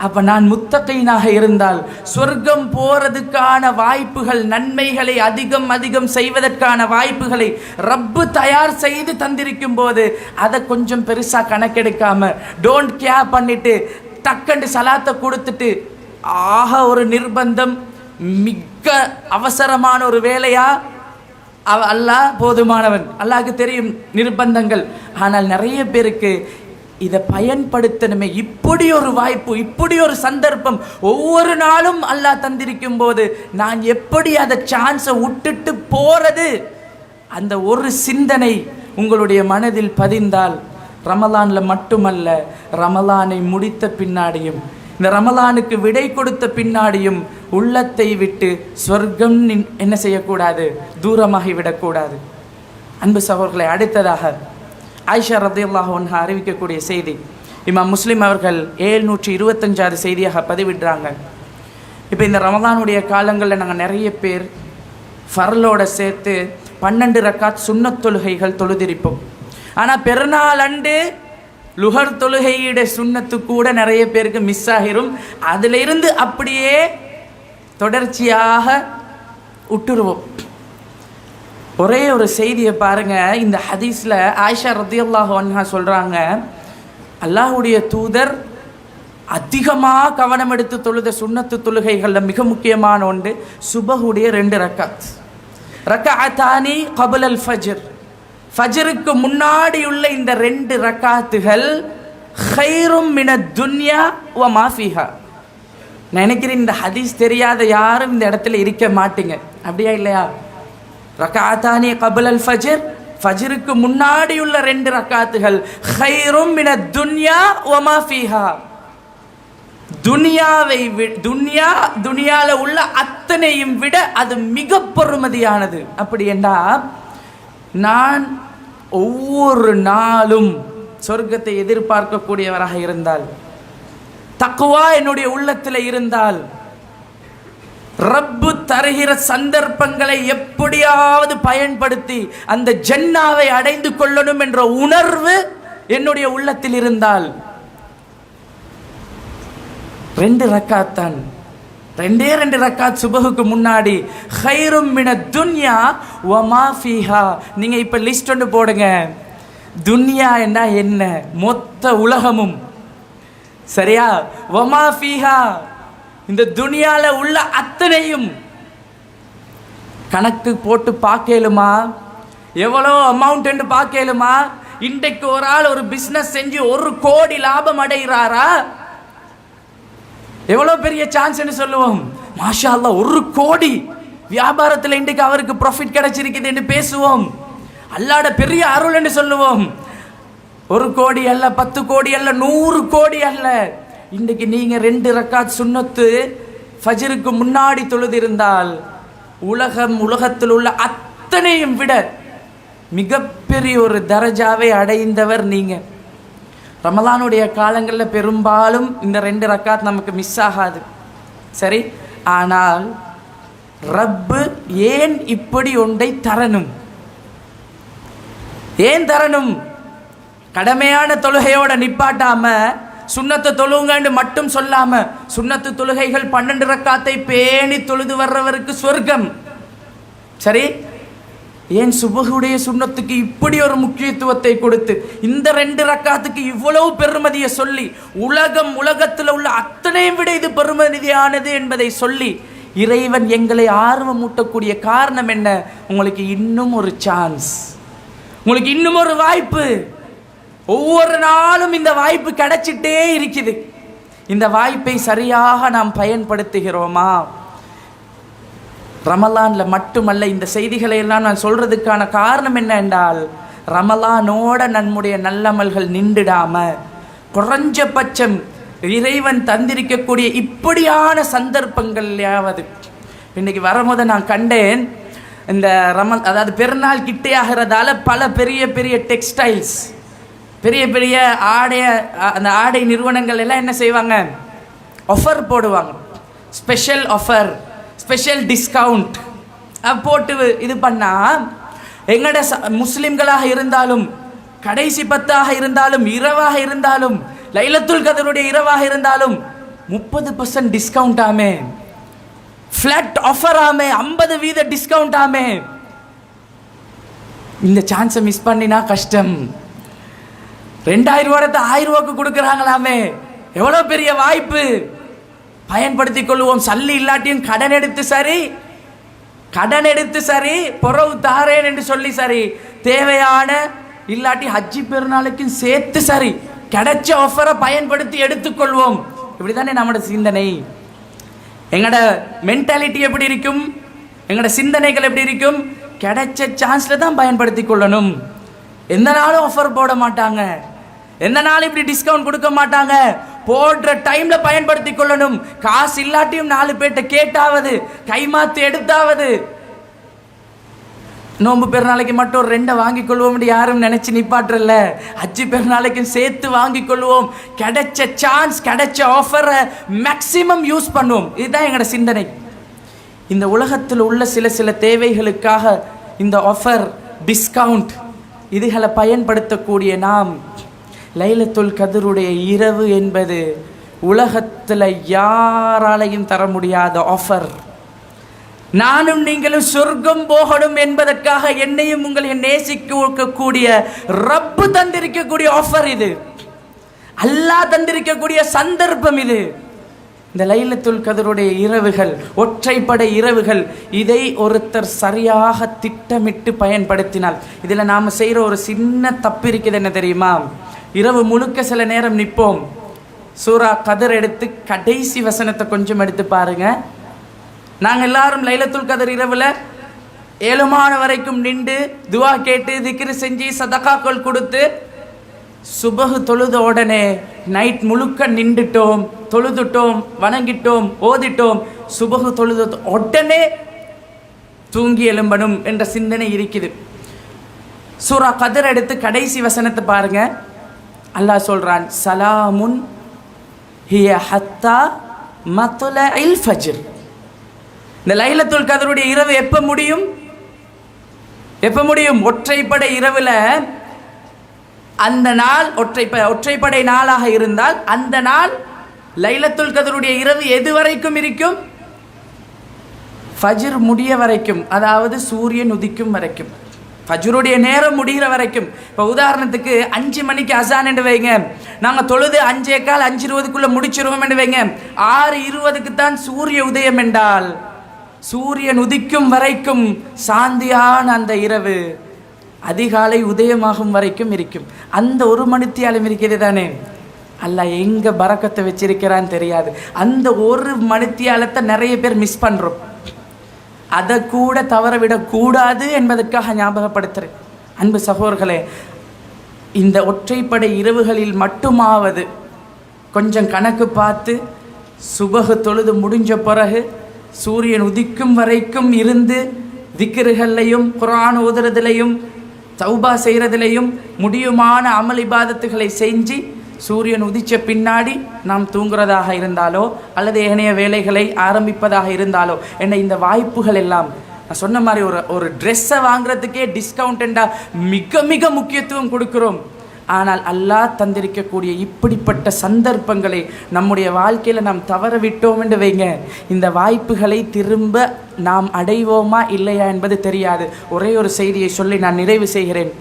அப்ப நான் முத்தகீனாக இருந்தால் சொர்க்கம் போறதுக்கான வாய்ப்புகள், நன்மைகளை அதிகம் அதிகம் செய்வதற்கான வாய்ப்புகளை ரப்பு தயார் செய்து தந்திருக்கும் போது அதை கொஞ்சம் பெருசா கணக்கெடுக்காம டோன்ட் கேர் பண்ணிட்டு டக்கண்டு சலாத்தை கொடுத்துட்டு, ஆக ஒரு நிர்பந்தம், மிக அவசரமான ஒரு வேலையா, அல்லாஹ் போதுமானவன், அல்லாஹ்க்கு தெரியும் நிர்பந்தங்கள். ஆனால் நிறைய பேருக்கு இதை பயன்படுத்தணுமே, இப்படி ஒரு வாய்ப்பு, இப்படி ஒரு சந்தர்ப்பம் ஒவ்வொரு நாளும் அல்லாஹ் தந்திருக்கும் போது நான் எப்படி அதை சான்ஸை விட்டுட்டு போறது, அந்த ஒரு சிந்தனை உங்களுடைய மனதில் பதிந்தால் ரமலான்ல மட்டுமல்ல, ரமலானை முடித்த பின்னாடியும், இந்த ரமலானுக்கு விடை கொடுத்த பின்னாடியும் உள்ளத்தை விட்டு சொர்க்கம் என்ன செய்யக்கூடாது? தூரமாகி விடக்கூடாது. அன்பு சகோதரர்களை, அடுத்ததாக ஆயிஷா ரலியல்லாஹு அன்ஹா அறிவிக்கக்கூடிய செய்தி இமாம் முஸ்லிம் அவர்கள் 725வது செய்தியாக பதிவிடுறாங்க. இப்போ இந்த ரமலானுடைய காலங்களில் நாங்கள் நிறைய பேர் ஃபர்லோட சேர்த்து 12 ரக்காத் சுன்னத் தொழுகைகள் தொழுதிருப்போம். ஆனால் பெருநாள் அண்டு லுஹர் தொழுகையிட சுன்னத்து கூட நிறைய பேருக்கு மிஸ் ஆகிரும். அதில் இருந்து அப்படியே தொடர்ச்சியாக விட்டுருவோம். ஒரே ஒரு செய்தியை பாருங்க. இந்த ஹதீஸ்ல ஆயிஷா ரலியல்லாஹு அன்ஹா சொல்றாங்க, அல்லாஹ்வுடைய தூதர் அதிகமாக கவனம் எடுத்து தொழுத சுன்னத்து தொழுகைகளில் மிக முக்கியமான ஒன்று சுபஹுடைய 2 ரக்காத், ரக்அத்தானி கபுல் அல் ஃபஜ்ர், ஃபஜ்ருக்கு முன்னாடி உள்ள இந்த 2 ரக்காத்துகள் கைரும் மினத் துன்யா வ மா ஃபீஹா. நான் நினைக்கிறேன் இந்த ஹதீஸ் தெரியாத யாரும் இந்த இடத்துல இருக்க மாட்டீங்க, அப்படியா இல்லையா? ரக்அத்தானி கபுல் அல் ஃபஜ்ர், ஃபஜ்ருக்கு முன்னாடி உள்ள 2 ரக்காத்துகள் கைரும் மினத் துன்யா வ மா ஃபீஹா. துனியாவை துனியால உள்ள அத்தனையும் விட அது மிக பெருமதியானது. அப்படி என்றால் நான் ஒவ்வொரு நாளும் சொர்க்கத்தை எதிர்பார்க்கக்கூடியவராக இருந்தால், தக்வா என்னுடைய உள்ளத்தில் இருந்தால், ரப்பு தருகிற சந்தர்ப்பங்களை எப்படியாவது பயன்படுத்தி அந்த ஜன்னாவை அடைந்து கொள்ளணும் என்ற உணர்வு என்னுடைய உள்ளத்தில் இருந்தால் 2 ரக்காத் தான், 2 ரக்காத் சுபஹுக்கு முன்னாடி கைரும் மினத் துன்யா வ மா ஃபீஹா. நீங்க இப்ப லிஸ்ட் ஒன்று போடுங்க. துன்யா என்ன? மொத்த உலகமும், சரியா? வ மா ஃபீஹா, இந்த துனியால உள்ள அத்தனையும் கணக்கு போட்டு பார்க்கலுமா? எவ்வளோ அமௌண்ட் என்று பார்க்கலுமா? இன்றைக்கு ஒரு ஆள் ஒரு பிசினஸ் செஞ்சு 1 கோடி லாபம் அடைகிறாரா? எவ்வளோ பெரிய சான்ஸ்ன்னு சொல்லுவோம். மாஷா அல்லாஹ் 1 கோடி வியாபாரத்தில் இன்றைக்கு அவருக்கு ப்ராஃபிட் கிடைச்சிருக்குது என்று பேசுவோம். அல்லாஹ்வுடைய பெரிய அருள் என்று சொல்லுவோம். 1 கோடி அல்ல, 10 கோடி அல்ல, 100 கோடி அல்ல. இன்றைக்கு நீங்க 2 ரக்காத் சுன்னத்து ஃபஜ்ருக்கு முன்னாடி தொழுதிருந்தால் உலகத்தில் உள்ள அத்தனையும் விட மிகப்பெரிய ஒரு தரஜாவை அடைந்தவர் நீங்க. ரமலானுடைய காலங்களில் பெரும்பாலும் இந்த 2 ரக்காத் நமக்கு மிஸ் ஆகாது, சரி? ஆனால் ரப்பு ஏன் இப்படி ஒன்றை தரணும்? ஏன் தரணும்? கடமையான தொழுகையோட நிப்பாட்டாம சுன்னத்து தொழுங்கன்னு மட்டும் சொல்லாம, சுன்னத்து தொழுகைகள் 12 ரக்காத்தை பேணி தொழுது வர்றவருக்கு சொர்க்கம். சரி, ஏன் சுபஹுடைய சுன்னத்துக்கு இப்படி ஒரு முக்கியத்துவத்தை கொடுத்து இந்த 2 ரக்காத்துக்கு இவ்வளவு பெருமதியை சொல்லி உலகத்தில் உள்ள அத்தனையும் விட இது பெருமதியானது என்பதை சொல்லி இறைவன் எங்களை ஆர்வம் ஊட்டக்கூடிய காரணம் என்ன? உங்களுக்கு இன்னும் ஒரு சான்ஸ், உங்களுக்கு இன்னும் ஒரு வாய்ப்பு. ஒவ்வொரு நாளும் இந்த வாய்ப்பு கிடைச்சிட்டே இருக்குது. இந்த வாய்ப்பை சரியாக நாம் பயன்படுத்துகிறோமா? ரமலான்ல மட்டுமல்ல, இந்த செய்திகளை எல்லாம் நான் சொல்றதுக்கான காரணம் என்ன என்றால், ரமலானோட நம்முடைய நல்லமல்கள் நின்றுடாம குறைஞ்சபட்சம் இறைவன் தந்திருக்கக்கூடிய இப்படியான சந்தர்ப்பங்கள்யாவது. இன்னைக்கு வரும்போது நான் கண்டேன், இந்த அதாவது பெருநாள் கிட்டே ஆகிறதால பல பெரிய பெரிய டெக்ஸ்டைல்ஸ், பெரிய பெரிய அந்த ஆடை நிறுவனங்கள் எல்லாம் என்ன செய்வாங்க, ஆஃபர் போடுவாங்க. ஸ்பெஷல் ஆஃபர், ஸ்பெஷல் டிஸ்கவுண்ட் போட்டு இது பண்ணா, எங்கட முஸ்லிம்களாக இருந்தாலும், கடைசி 10ஆக இருந்தாலும், இரவாக இருந்தாலும், லைலத்துல் கதருடைய இரவாக இருந்தாலும் 30% டிஸ்கவுண்ட் ஆமே, ஃபிளாட் ஆஃபர் ஆமே, 50% டிஸ்கவுண்ட் ஆமே. இந்த சான்ஸை மிஸ் பண்ணினா கஷ்டம். 2000 ரூபாய் 1000 ரூபாய்க்கு கொடுக்குறாங்களாமே, எவ்வளோ பெரிய வாய்ப்பு. பயன்படுத்தி கொள்வோம். சல்லி இல்லாட்டியும் கடன் எடுத்து சரி பொறவு தாரேன் என்று சொல்லி சரி, தேவையான இல்லாட்டி ஹஜ்ஜி பெருநாளுக்கும் சேர்த்து சரி, கிடைச்ச ஆஃபரை பயன்படுத்தி எடுத்துக்கொள்வோம். இப்படிதானே நம்மளோட சிந்தனை. எங்களோட மென்டாலிட்டி எப்படி இருக்கும், எங்களோட சிந்தனைகள் எப்படி இருக்கும்? கிடைச்ச சான்ஸ்ல தான் பயன்படுத்தி கொள்ளணும். எந்த நாளும் ஆஃபர் போட மாட்டாங்க, எந்த நாளும் இப்படி டிஸ்கவுண்ட் கொடுக்க மாட்டாங்க. போடுற டைம்ல பயன்படுத்தி கொள்ளணும். காசு இல்லாட்டியும் 4 பேர்ட்ட கேட்டாவது, கைமாத்து எடுத்தாவது. நோம்பு பெருநாளைக்கு மட்டும் ஒரு 2 வாங்கி கொள்வோம் யாரும் நினைச்சு நிப்பாற்றல. ஹஜ்ஜி பெருநாளைக்கும் சேர்த்து வாங்கி கொள்வோம். கிடைச்ச சான்ஸ், கிடைச்ச ஆஃபரை மேக்சிமம் யூஸ் பண்ணுவோம். இதுதான் எங்களோட சிந்தனை. இந்த உலகத்தில் உள்ள சில தேவைகளுக்காக இந்த ஆஃபர், டிஸ்கவுண்ட் இதுகளை பயன்படுத்தக்கூடிய நாம், லைலத்துல் கதருடைய இரவு என்பது உலகத்தில் யாராலையும் தர முடியாத ஆஃபர். நானும் நீங்களும் சொர்க்கம் போகணும் என்பதற்காக என்னையும் உங்களையும் நேசிக்கக்கூடிய ரப்பு தந்திருக்கக்கூடிய ஆஃபர் இது. அல்லாஹ் தந்திருக்கக்கூடிய சந்தர்ப்பம் இது. இந்த லைலத்துல் கதருடைய இரவுகள், ஒற்றைப்படை இரவுகள், இதை ஒருத்தர் சரியாக திட்டமிட்டு பயன்படுத்தினால், இதில் நாம் செய்கிற ஒரு சின்ன தப்பு இருக்குது. என்ன தெரியுமா? இரவு முழுக்க சில நேரம் நிற்போம். சூரா கதர் எடுத்து கடைசி வசனத்தை கொஞ்சம் எடுத்து பாருங்க. நாங்கள் எல்லாரும் லைலத்துல் கதர் இரவுல 7 வரைக்கும் நின்று துவா கேட்டு திக்ரு செஞ்சு சதகாக்கள் கொடுத்து சுபஹு தொழுத உடனே நைட் முழுக்க நின்றுட்டோம், தொழுதுட்டோம், வணங்கிட்டோம், ஓதிட்டோம். சுபஹு தொழுத உடனே தூங்கி எழும்பணும் என்ற சிந்தனை இருக்குது. சூரா கதர் எடுத்து கடைசி வசனத்தை பாருங்க. அல்லாஹ் சொல்றான், சலாமுன் ஹிய ஹத்தா மத்லஇல் ஃபஜ்ர். இந்த லைலத்துல் கதருடைய இரவு எப்ப முடியும்? ஒற்றைப்படை இரவுல அந்த நாள் ஒற்றைப்படை நாளாக இருந்தால் அந்த நாள் லைலத்துல் கதருடைய இரவு எது வரைக்கும் இருக்கும்? ஃபஜ்ர் முடிய வரைக்கும், அதாவது சூரியன் உதிக்கும் வரைக்கும், ஃபஜ்ருடைய நேரம் முடிகிற வரைக்கும். இப்போ உதாரணத்துக்கு 5 மணிக்கு அசான் என்று வைங்க, நாங்கள் தொழுது 5:15 5:20 முடிச்சிருவோம் என்று வைங்க. 6:20 தான் சூரிய உதயம் என்றால் சூரியன் உதிக்கும் வரைக்கும் சாந்தியான அந்த இரவு அதிகாலை உதயமாகும் வரைக்கும் இருக்கும். அந்த 1 மணித்தியாலம் இருக்கிறது தானே, அல்லாஹ் எங்க பரக்கத்தை வச்சிருக்கிறான்னு தெரியாது. அந்த 1 மணித்தியாலத்தை நிறைய பேர் மிஸ் பண்றோம். அதை கூட தவறவிடக்கூடாது என்பதற்காக ஞாபகப்படுத்துறேன். அன்பு சகோதரர்களே, இந்த ஒற்றைப்படை இரவுகளில் மட்டுமாவது கொஞ்சம் கணக்கு பார்த்து சுபஹு தொழுது முடிஞ்ச பிறகு சூரியன் உதிக்கும் வரைக்கும் இருந்து திக்ருகள்லையும் குர்ஆன் ஓதுறதுலையும் தௌபா செய்கிறதுலையும் முடியுமான அமல் இபாதத்துகளை செஞ்சு சூரியன் உதிச்ச பின்னாடி நாம் தூங்குறதாக இருந்தாலோ அல்லது ஏனைய வேலைகளை ஆரம்பிப்பதாக இருந்தாலோ என்ன, இந்த வாய்ப்புகள் எல்லாம் நான் சொன்ன மாதிரி ஒரு ட்ரெஸ்ஸை வாங்குறதுக்கே டிஸ்கவுண்ட்டாக மிக மிக முக்கியத்துவம் கொடுக்குறோம். ஆனால் அல்லாஹ் தந்திருக்கக்கூடிய இப்படிப்பட்ட சந்தர்ப்பங்களை நம்முடைய வாழ்க்கையில் நாம் தவற விட்டோம் என்று வைங்க, இந்த வாய்ப்புகளை திரும்ப நாம் அடைவோமா இல்லையா என்பது தெரியாது. ஒரே ஒரு செய்தியை சொல்லி நான் நிறைவு செய்கிறேன்.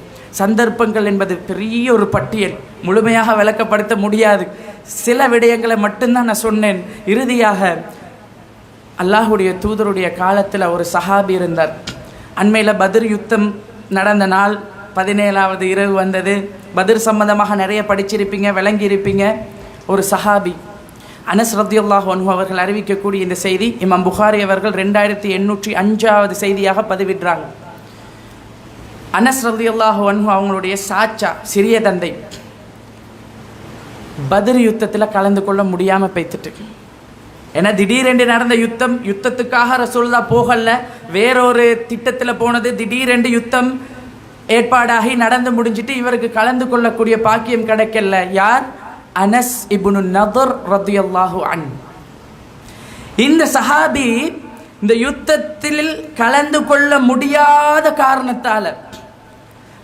சந்தர்ப்பங்கள் என்பது பெரிய ஒரு பட்டியல், முழுமையாக விளக்கப்படுத்த முடியாது. சில விடயங்களை மட்டும்தான் நான் சொன்னேன். இறுதியாக அல்லாஹுடைய தூதருடைய காலத்தில் ஒரு சஹாபி இருந்தார். அண்மையில் பத்ர் யுத்தம் நடந்த நாள் 17வது இரவு வந்தது. பத்ர் சம்பந்தமாக நிறைய படிச்சிருப்பீங்க, விளங்கியிருப்பீங்க. ஒரு சஹாபி அனஸ் ரலியல்லாஹு அன்ஹு அவர்கள் அறிவிக்கக்கூடிய இந்த செய்தி இமாம் புகாரி அவர்கள் 2805வது செய்தியாக பதிவிடுறாங்க. அனஸ் ரலியல்லாஹு அன்ஹு அவங்களுடைய சாச்சா, சிறிய தந்தை, பத்ர் யுத்தத்தில் கலந்து கொள்ள முடியாமல் போய்த்துட்டு. ஏன்னா திடீரென்று நடந்த யுத்தத்துக்காக ரசூலுல்லாஹ் போகல, வேறொரு திட்டத்தில் போனது. திடீரென்று யுத்தம் ஏற்பாடாகி நடந்து முடிஞ்சிட்டு இவருக்கு கலந்து கொள்ளக்கூடிய பாக்கியம் கிடைக்கல. யார்? அனஸ் இப்னு நதர் ரலியல்லாஹு அன்ஹு. இந்த சஹாபி இந்த யுத்தத்தில் கலந்து கொள்ள முடியாத காரணத்தால்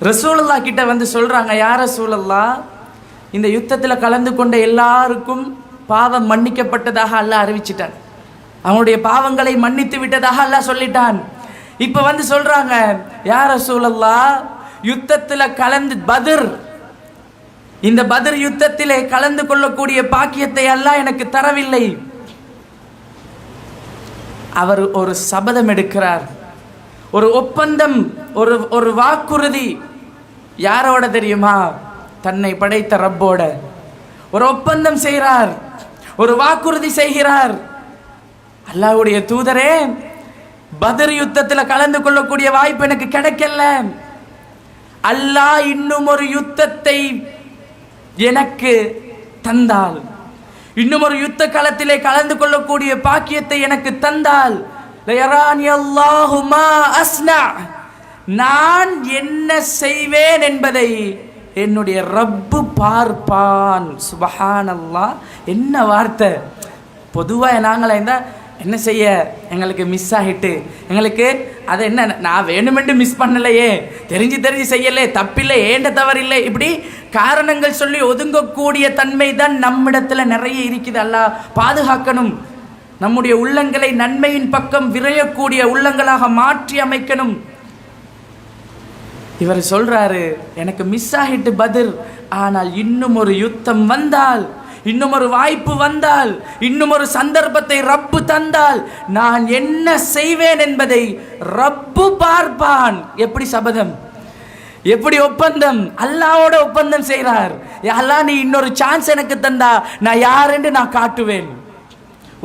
ரசூலுல்லாஹ் கிட்ட வந்து சொல்றாங்க, யார் ரசூலுல்லாஹ், இந்த யுத்தத்தில் கலந்து கொண்ட எல்லாருக்கும் பாவம் மன்னிக்கப்பட்டதாக அல்லாஹ் அறிவிச்சிட்டான். அவனுடைய பாவங்களை மன்னித்து விட்டதாக அல்லாஹ் சொல்லிட்டான். இப்ப வந்து சொல்றாங்க, யா ரசூலல்லாஹ், யுத்தத்தில் கலந்து இந்த பத்ர் யுத்தத்திலே கலந்து கொள்ளக்கூடிய பாக்கியத்தை அல்லாஹ் எனக்கு தரவில்லை. அவர் ஒரு சபதம் எடுக்கிறார், ஒரு ஒப்பந்தம், ஒரு வாக்குறுதி. யாரோட தெரியுமா? தன்னை படைத்த ரப்போட ஒரு ஒப்பந்தம் செய்கிறார், ஒரு வாக்குறுதி செய்கிறார். அல்லாஹ்வுடைய தூதரே, பத்ர் யுத்தத்தில் கலந்து கொள்ளக்கூடிய வாய்ப்பு எனக்கு கிடைக்கல. அல்லாஹ் இன்னும் ஒரு யுத்தத்தை எனக்கு தந்தால், இன்னும் ஒரு யுத்த களத்திலே கலந்து கொள்ளக்கூடிய பாக்கியத்தை எனக்கு தந்தால், நான் என்ன செய்வேன் என்பதை என்னுடைய ரப்பு பார்ப்பான். சுபஹானல்லாஹ், என்ன வார்த்தை! பொதுவாக நாங்களே இருந்தால் என்ன செய்ய, எங்களுக்கு மிஸ் ஆகிட்டு, எங்களுக்கு அதை என்ன, நான் வேணுமென்று மிஸ் பண்ணலையே, தெரிஞ்சு செய்யலே, தப்பில்லை, ஏண்ட தவறில்லை, இப்படி காரணங்கள் சொல்லி ஒதுங்கக்கூடிய தன்மை தான் நம்மிடத்தில் நிறைய இருக்குது. அல்லாஹ் பாதுகாக்கணும். நம்முடைய உள்ளங்களை நன்மையின் பக்கம் விரையக்கூடிய உள்ளங்களாக மாற்றி அமைக்கணும். இவர் சொல்றாரு, எனக்கு மிஸ் ஆகிட்டு பத்ர், ஆனால் இன்னும் ஒரு யுத்தம் வந்தால், இன்னும் ஒரு வாய்ப்பு வந்தால், இன்னும் ஒரு சந்தர்ப்பத்தை ரப்பு தந்தால், நான் என்ன செய்வேன் என்பதை ரப்பு பார்ப்பான். எப்படி சபதம், எப்படி ஒப்பந்தம்! அல்லாஹ்வோட ஒப்பந்தம் செய்கிறார். அல்லாஹ், நீ இன்னொரு சான்ஸ் எனக்கு தந்தா நான் யாரென்று நான் காட்டுவேன்.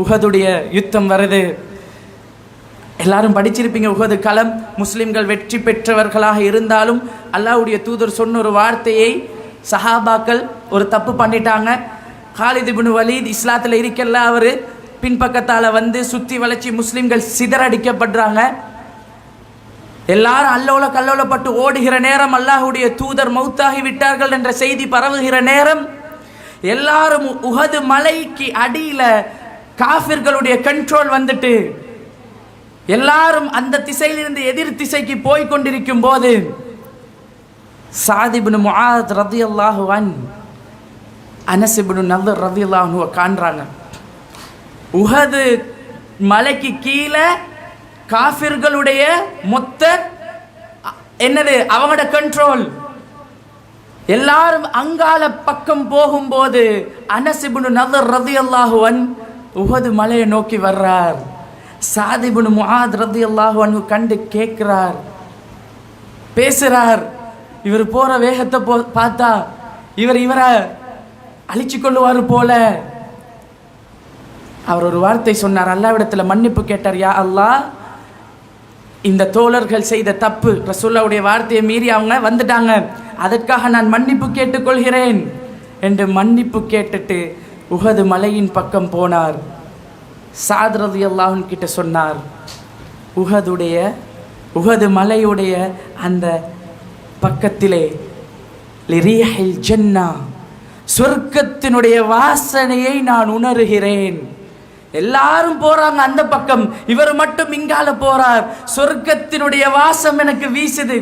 உஹதுடைய யுத்தம் வருது. எல்லாரும் படிச்சிருப்பீங்க. உஹது களம், முஸ்லிம்கள் வெற்றி பெற்றவர்களாக இருந்தாலும் அல்லாஹ்வுடைய தூதர் சொன்ன ஒரு வார்த்தையை சஹாபாக்கள் ஒரு தப்பு பண்ணிட்டாங்க. காலித் இப்னு வலீத் இஸ்லாத்தில் இருக்கல, அவர் பின்பக்கத்தால் வந்து சுற்றி வளைச்சி முஸ்லிம்கள் சிதறடிக்கப்படுறாங்க. எல்லாரும் அல்லோல கல்லோலப்பட்டு ஓடுகிற நேரம், அல்லாஹ்வுடைய தூதர் மௌத்தாகி விட்டார்கள் என்ற செய்தி பரவுகிற நேரம், எல்லாரும் உஹது மலைக்கு அடியில காஃபிர்களுடைய கண்ட்ரோல் வந்துட்டு எல்லாரும் அந்த திசையிலிருந்து எதிர் திசைக்கு போய் கொண்டிருக்கும் போது சாத் இப்னு முஆத் ரலியல்லாஹு அன்ஹு அனஸ் இப்னு நதர் ரலியல்லாஹு அன்ஹு காண்றாங்க. உஹது மலைக்கு கீழே காஃபிர்களுடைய மொத்த என்னது, அவங்களோட கண்ட்ரோல். எல்லாரும் அங்கால பக்கம் போகும்போது அனஸ் இப்னு நதர் ரலியல்லாஹு அன்ஹு உஹது மலையை நோக்கி வர்றார். சாத் இப்னு முஆத் ரலியல்லாஹு அன்ஹு கண்டு கேட்கிறார், பேசுறார். இவர் போற வேகத்தை பார்த்தா இவரை அழிச்சு கொள்ளுவார் போல. அவர் ஒரு வார்த்தை சொன்னார், அல்லாஹ்விடத்தில் மன்னிப்பு கேட்டார். யா அல்லாஹ், இந்த தோழர்கள் செய்த தப்பு, ரசூலுல்லாஹ்வுடைய வார்த்தையை மீறி அவங்க வந்துட்டாங்க, அதற்காக நான் மன்னிப்பு கேட்டுக்கொள்கிறேன் என்று மன்னிப்பு கேட்டுட்டு உஹது மலையின் பக்கம் போனார். சாத் ரலியல்லாஹு அன்ஹு கிட்ட சொன்னார், உஹது மலையுடைய அந்த பக்கத்திலே லிரீஹில் ஜன்னா, சொர்க்கத்தினுடைய வாசனையை நான் உணர்கிறேன். எல்லாரும் போறாங்க அந்த பக்கம், இவர் மட்டும் இங்கால போறார். சொர்க்கத்தினுடைய வாசம் எனக்கு வீசுது.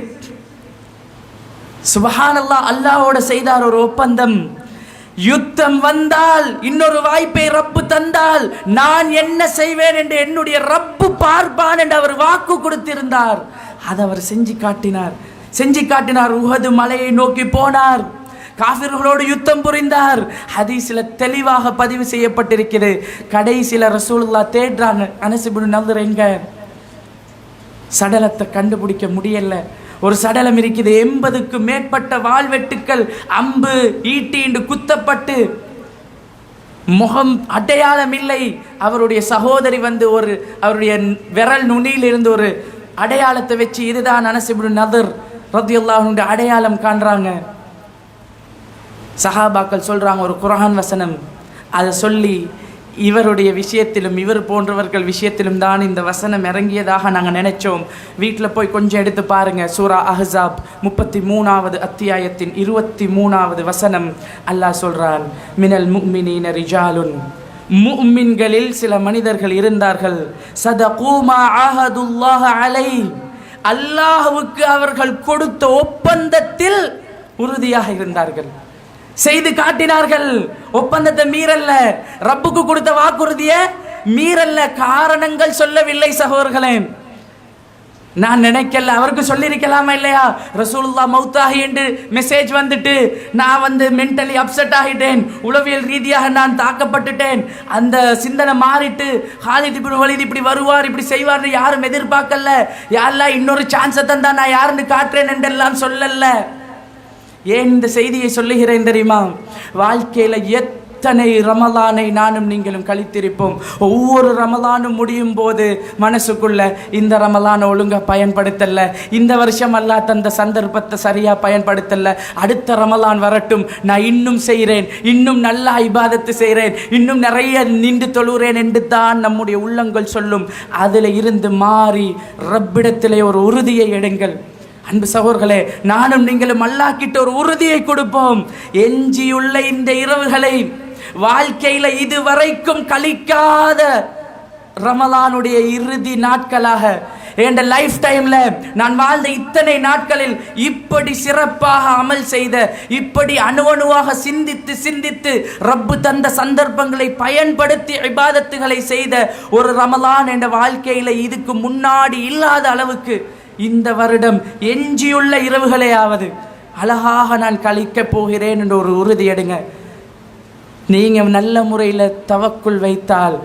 சுப்ஹானல்லாஹ், அல்லாஹ்வோட செய்தார் ஒரு ஒப்பந்தம். யுத்தம் வந்தால், இன்னொரு வாய்ப்பை ரப்பு தந்தால் நான் என்ன செய்வேன் என்று என்னுடைய ரப்பு பார்ப்பான் என்று அவர் வாக்கு கொடுத்திருந்தார். அதை அவர் செஞ்சு காட்டினார். உஹது மலையை நோக்கி போனார், காஃபிர்களோடு யுத்தம் புரிந்தார். ஹதீஸ்ல தெளிவாக பதிவு செய்யப்பட்டிருக்கிறது. கடைசில ரசூலுல்லாஹ் தேடுறாங்க, அனஸ் இப்னு நதர் எங்க? சடலத்தை கண்டுபிடிக்க முடியல. ஒரு சடலம் இருக்குது, 80க்கு மேற்பட்ட வாள்வெட்டுக்கள், அம்பு ஈட்டி என்று குத்தப்பட்டு முகம் அடையாளம் இல்லை. அவருடைய சகோதரி வந்து அவருடைய விரல் நுனியில் இருந்து ஒரு அடையாளத்தை வச்சு இதுதான் அனஸ் இப்னு நதர் ரலியல்லாஹு அன்ஹு அடையாளம் காண்றாங்க. சஹாபாக்கள் சொல்றாங்க ஒரு குர்ஆன் வசனம், அதை சொல்லி இவருடைய விஷயத்திலும் இவர் போன்றவர்கள் விஷயத்திலும் தான் இந்த வசனம் இறங்கியதாக நாங்கள் நினைச்சோம். வீட்டில் போய் கொஞ்சம் எடுத்து பாருங்க. சூரா அஹ்ஸாப் 33வது அத்தியாயத்தின் 23வது வசனம். அல்லாஹ் சொல்றான், மினல் முஃமினீன ரிஜாலுன், முஃமின்களில் சில மனிதர்கள் இருந்தார்கள், ஸதகூ மா ஆஹதுல்லாஹ் அலைஹி, அல்லாஹ்வுக்கு அவர்கள் கொடுத்த ஒப்பந்தத்தில் உறுதியாக இருந்தார்கள், செய்து காட்டினார்கள். ஒப்பந்தத்தை மீறல்ல, ரப்புக்கு கொடுத்த வாக்குறுதிய மீறல்ல. காரணங்கள் சொல்லவில்லை சகோதரர்களே. நான் நினைக்கல, அவருக்கு சொல்லியிருக்கலாமா இல்லையா? ரசூலுல்லாஹ் மௌத்தாகி என்று மெசேஜ் வந்துட்டு நான் மென்டலி அப்செட் ஆகிட்டேன், உளவியல் ரீதியாக நான் தாக்கப்பட்டுட்டேன், அந்த சிந்தனை மாறிட்டு ஹாலித் இப்னு வலீத் இப்படி வருவார் இப்படி செய்வார் யாரும் எதிர்பார்க்கல, யாரெல்லாம் இன்னொரு சான்ஸை தந்தா நான் யாருன்னு காட்டுறேன் என்றெல்லாம் சொல்லல. ஏன் இந்த செய்தியை சொல்லுகிறேன் தெரியுமா? வாழ்க்கையில் எத்தனை ரமலானை நானும் நீங்களும் கழித்திருப்போம். ஒவ்வொரு ரமலானும் முடியும் போது மனசுக்குள்ள இந்த ரமலானை ஒழுங்கா பயன்படுத்தல, இந்த வருஷம் அல்லாஹ் தந்த சந்தர்ப்பத்தை சரியா பயன்படுத்தல, அடுத்த ரமலான் வரட்டும், நான் இன்னும் செய்கிறேன், இன்னும் நல்ல இபாதத்து செய்கிறேன், இன்னும் நிறைய நின்று தொழுகிறேன் என்று தான் நம்முடைய உள்ளங்கள் சொல்லும். அதில் இருந்து மாறி ரப்பிடத்திலே ஒரு உறுதியை எடுங்கள். அன்பு சகோதரர்களே, நானும் நீங்களும் அல்லாஹ் கிட்ட ஒரு உறுதியை கொடுப்போம். எஞ்சியுள்ள இந்த இரவுகளை வாழ்க்கையில இதுவரைக்கும் கழிக்காத ரமலானுடைய இறுதி நாட்களாக, என் லைஃப் டைம்ல நான் வாழ்ந்த இத்தனை நாட்களில் இப்படி சிறப்பாக அமல் செய்த, இப்படி அணுவணுவாக சிந்தித்து ரப்பு தந்த சந்தர்ப்பங்களை பயன்படுத்தி இபாதத்துகளை செய்த ஒரு ரமலான் என்ற வாழ்க்கையில இதுக்கு முன்னாடி இல்லாத அளவுக்கு இந்த வருடம் எஞ்சியுள்ள இரவுகளையாவது அழகாக நான் கழிக்க போகிறேன் என்று ஒரு உறுதி எடுங்க. நீங்க நல்ல முறையில் தவக்குள் வைத்தால்,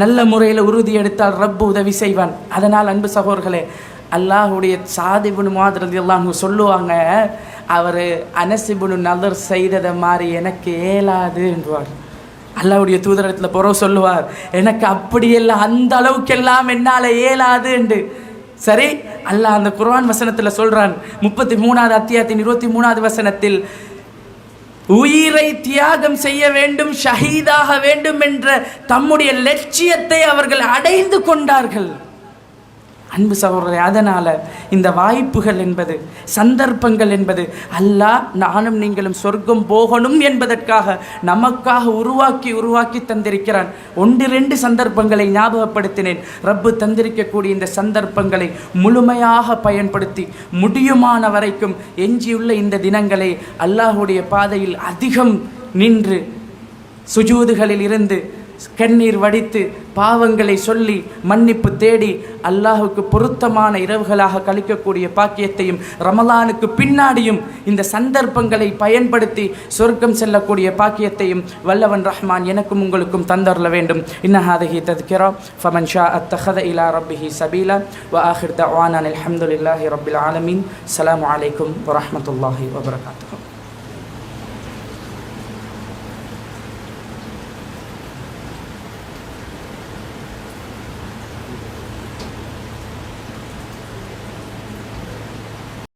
நல்ல முறையில் உறுதி எடுத்தால் ரப்பு உதவி செய்வான். அதனால் அன்பு சகோதரர்களே, அல்லாஹுடைய சாத் இப்னு முஆத் ரலியல்லாஹு அன்ஹு சொல்லுவாங்க, அவர் அனஸ் இப்னு நதர் செய்ததை மாதிரி எனக்கு ஏலாது என்றுவார். அல்லாஹ்வுடைய தூதரத்தில் புறவு சொல்லுவார், எனக்கு அப்படியெல்லாம் அந்த அளவுக்கெல்லாம் என்னால் ஏலாது என்று. சரி, அல்லாஹ் அந்த குர்ஆன் வசனத்தில் சொல்றான், 33வது அத்தியாயத்தின் 23வது வசனத்தில், உயிரை தியாகம் செய்ய வேண்டும், ஷஹீதாக வேண்டும் என்ற தம்முடைய லட்சியத்தை அவர்கள் அடைந்து கொண்டார்கள். அன்பு சகோதரரே, அதனால இந்த வாய்ப்புகள் என்பது, சந்தர்ப்பங்கள் என்பது அல்லாஹ் நானும் நீங்களும் சொர்க்கம் போகணும் என்பதற்காக நமக்காக உருவாக்கி தந்திருக்கிறான். 1-2 சந்தர்ப்பங்களை ஞாபகப்படுத்தினேன். ரப்பு தந்திருக்கக்கூடிய இந்த சந்தர்ப்பங்களை முழுமையாக பயன்படுத்தி முடியுமான வரைக்கும் எஞ்சியுள்ள இந்த தினங்களை அல்லாஹுடைய பாதையில் அதிகம் நின்று சுஜூதுகளில் இருந்து கண்ணீர் வடித்து பாவங்களை சொல்லி மன்னிப்பு தேடி அல்லாஹுக்கு பொருத்தமான இரவுகளாக கழிக்கக்கூடிய பாக்கியத்தையும், ரமலானுக்கு பின்னாடியும் இந்த சந்தர்ப்பங்களை பயன்படுத்தி சொர்க்கம் செல்லக்கூடிய பாக்கியத்தையும் வல்லவன் ரஹ்மான் எனக்கும் உங்களுக்கும் தந்தரல வேண்டும். இன்னஹாதிஹி தத்கிரா ஃபமன் ஷா அத்தஹத இலா ரப்பிஹி சபீலா வ ஆஹிர் தஅவானா அல்ஹம்துலில்லாஹி ரப்பில் ஆலமீன். அஸ்ஸலாமு அலைக்கும் வ ரஹ்மத்துல்லாஹி வ பரகாத்துஹு.